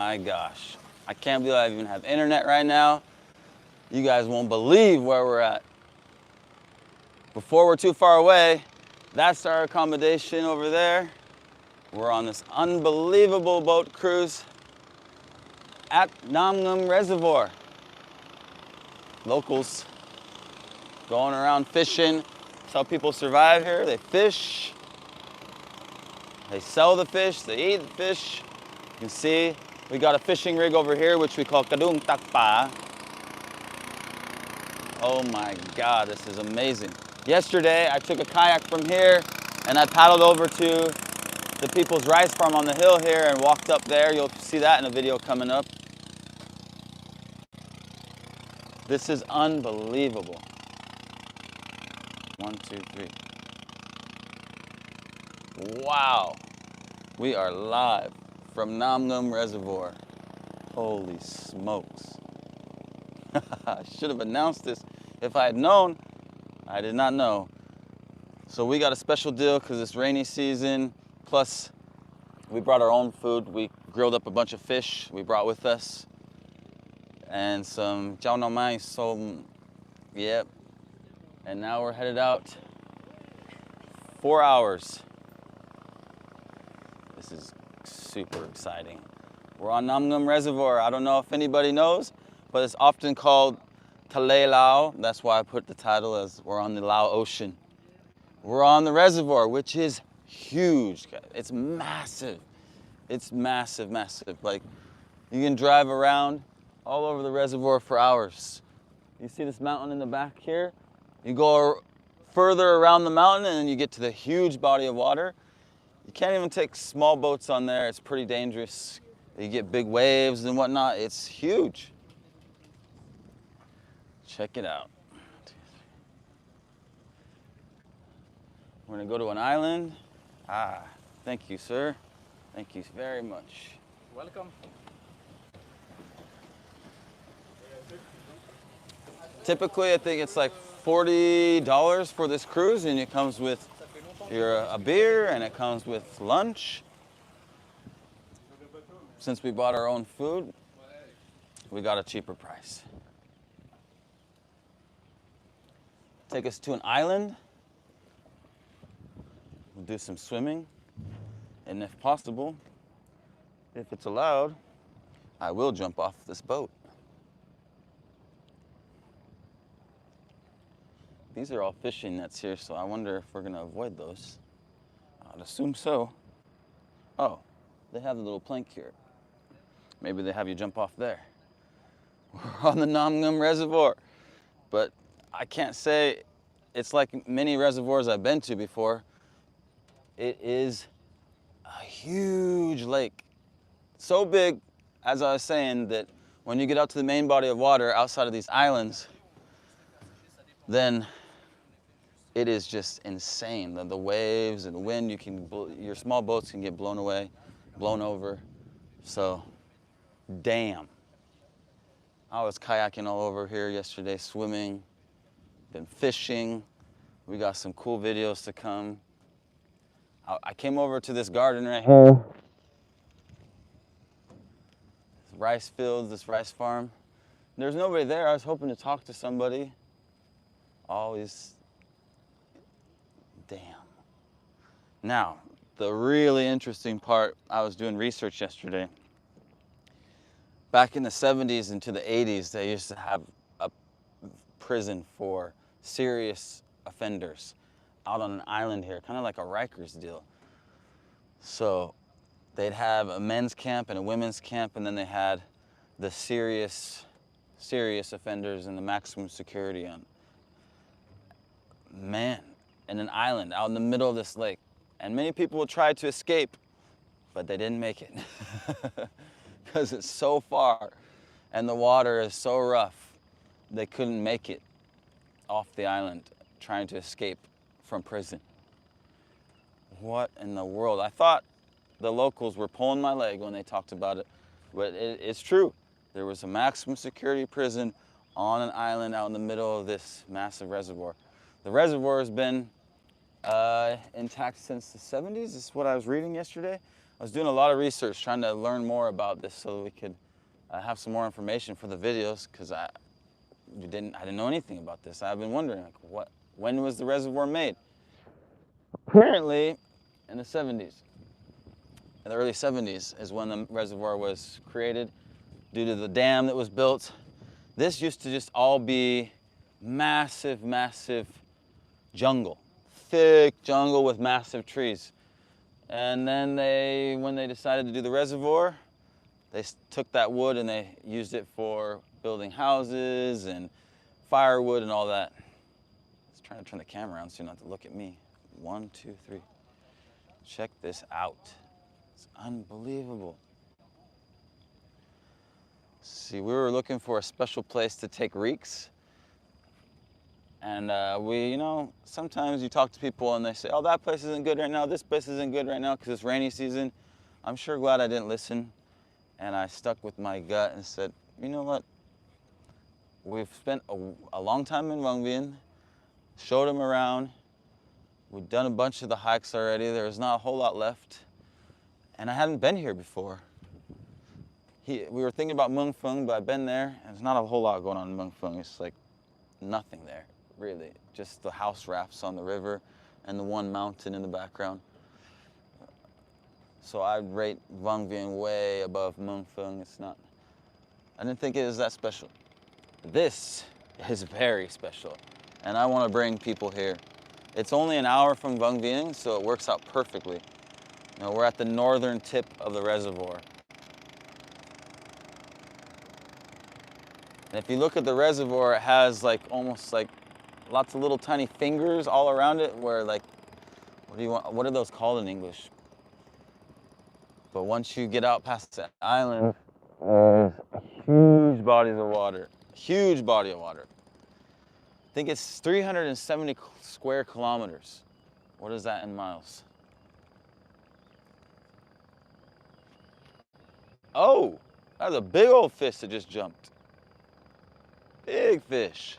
My gosh, I can't believe I even have internet right now. You guys won't believe where we're at. Before we're too far away, that's our accommodation over there. We're on this unbelievable boat cruise at Nam Ngum Reservoir. Locals going around fishing. That's how people survive here. They fish, they sell the fish, they eat the fish. You can see we got a fishing rig over here, which we call Kadung Takpa. Oh my God, this is amazing. Yesterday, I took a kayak from here and I paddled over to the people's rice farm on the hill here and walked up there. You'll see that in a video coming up. This is unbelievable. 1, 2, 3. Wow. We are live from Nam Ngum Reservoir. Holy smokes. I should have announced this if I had known. I did not know. So we got a special deal because it's rainy season. Plus, we brought our own food. We grilled up a bunch of fish we brought with us. And some chao no mai, yep. And now we're headed out 4 hours. This is super exciting. We're on Nam Ngum Reservoir. I don't know if anybody knows, but it's often called Tale Lao. That's why I put the title as we're on the Laos Ocean. We're on the reservoir, which is huge. It's massive. It's massive, massive. Like, you can drive around all over the reservoir for hours. You see this mountain in the back here? You go further around the mountain and then you get to the huge body of water. You can't even take small boats on there. It's pretty dangerous. You get big waves and whatnot. It's huge. Check it out. We're gonna go to an island. Thank you, sir. Thank you very much. Welcome. Typically, I think it's like $40 for this cruise, and it comes with a beer, and it comes with lunch. Since we bought our own food, we got a cheaper price. Take us to an island. We'll do some swimming, and if possible, if it's allowed, I will jump off this boat. These are all fishing nets here, so I wonder if we're gonna avoid those. I'd assume so. Oh, they have the little plank here. Maybe they have you jump off there. We're on the Nam Ngum Reservoir, but I can't say it's like many reservoirs I've been to before. It is a huge lake. So big, as I was saying, that when you get out to the main body of water outside of these islands, then it is just insane. The waves and the wind, your small boats can get blown away, blown over. So, damn. I was kayaking all over here yesterday, swimming, been fishing. We got some cool videos to come. I came over to this garden right here. This rice fields, this rice farm. There's nobody there. I was hoping to talk to somebody. Always, damn. Now, the really interesting part, I was doing research yesterday. Back in the 70s into the 80s, they used to have a prison for serious offenders out on an island here, kind of like a Rikers deal. So they'd have a men's camp and a women's camp, and then they had the serious offenders and the maximum security on. Man, in an island out in the middle of this lake. And many people will try to escape, but they didn't make it. Because it's so far and the water is so rough, they couldn't make it off the island trying to escape from prison. What in the world? I thought the locals were pulling my leg when they talked about it, but it's true. There was a maximum security prison on an island out in the middle of this massive reservoir. The reservoir has been intact since the 70s, is what I was reading yesterday. I was doing a lot of research trying to learn more about this so that we could have some more information for the videos, because I didn't know anything about this. I've been wondering, like, when was the reservoir made? Apparently, in the 70s. In the early 70s is when the reservoir was created due to the dam that was built. This used to just all be massive, massive jungle. Thick jungle with massive trees. And then when they decided to do the reservoir, they took that wood and they used it for building houses and firewood and all that. I was trying to turn the camera around so you don't have to look at me. 1, 2, 3. Check this out. It's unbelievable. See, we were looking for a special place to take reeks. And sometimes you talk to people and they say, oh, that place isn't good right now, this place isn't good right now because it's rainy season. I'm sure glad I didn't listen. And I stuck with my gut and said, you know what? We've spent a long time in Vung Vieng, showed them around. We've done a bunch of the hikes already. There's not a whole lot left. And I hadn't been here before. We were thinking about Mung Phung, but I've been there, and there's not a whole lot going on in Mung Phung. It's like nothing there, really. Just the house rafts on the river and the one mountain in the background. So I'd rate Vung Vieng way above Mung Phung. I didn't think it was that special. This is very special, and I want to bring people here. It's only an hour from Vung Vieng, so it works out perfectly. We're at the northern tip of the reservoir. And if you look at the reservoir, it has almost like lots of little tiny fingers all around it where what are those called in English? But once you get out past the island, there's huge bodies of water. Huge body of water. I think it's 370 square kilometers. What is that in miles? Oh, that's a big old fish that just jumped. Big fish.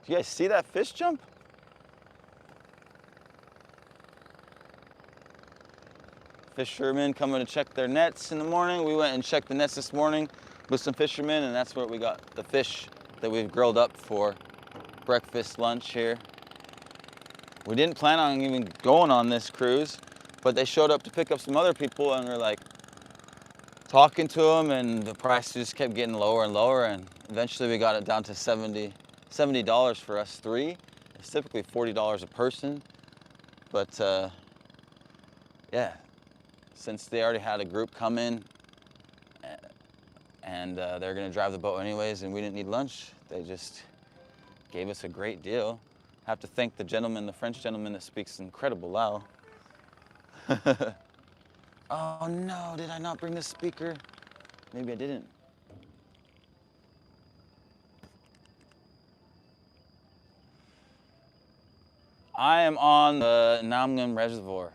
Do you guys see that fish jump? Fishermen coming to check their nets in the morning. We went and checked the nets this morning with some fishermen, and that's where we got the fish that we've grilled up for breakfast, lunch here. We didn't plan on even going on this cruise, but they showed up to pick up some other people, and we're like talking to them, and the price just kept getting lower and lower, and eventually we got it down to $70 for us three. It's typically $40 a person, but yeah, since they already had a group come in and they're gonna drive the boat anyways, and we didn't need lunch, they just gave us a great deal. I have to thank the French gentleman that speaks incredible Lao. Oh no, did I not bring the speaker? Maybe I didn't. I am on the Nam Nguyen Reservoir.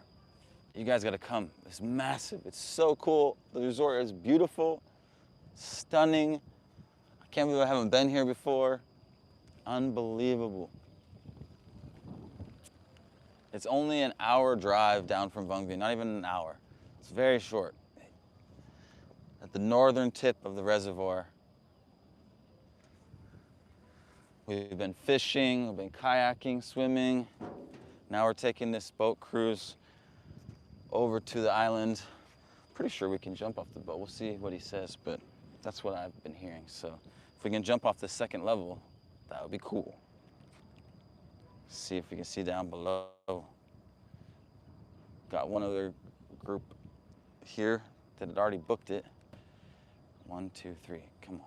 You guys gotta come. It's massive, it's so cool. The resort is beautiful, stunning. I can't believe I haven't been here before. Unbelievable. It's only an hour drive down from Vung Vieng, not even an hour. It's very short. At the northern tip of the reservoir. We've been fishing, we've been kayaking, swimming. Now we're taking this boat cruise over to the island. Pretty sure we can jump off the boat. We'll see what he says, but that's what I've been hearing. So if we can jump off the second level, that would be cool. See if we can see down below. Got one other group here that had already booked it. 1, 2, 3, come on,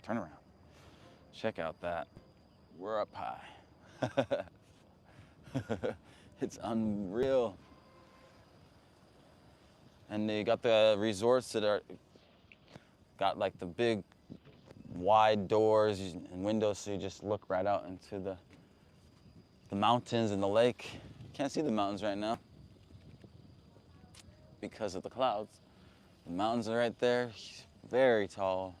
turn around. Check out that, we're up high. It's unreal. And they got the resorts that got like the big wide doors and windows, so you just look right out into the mountains and the lake. Can't see the mountains right now because of the clouds. The mountains are right there, very tall.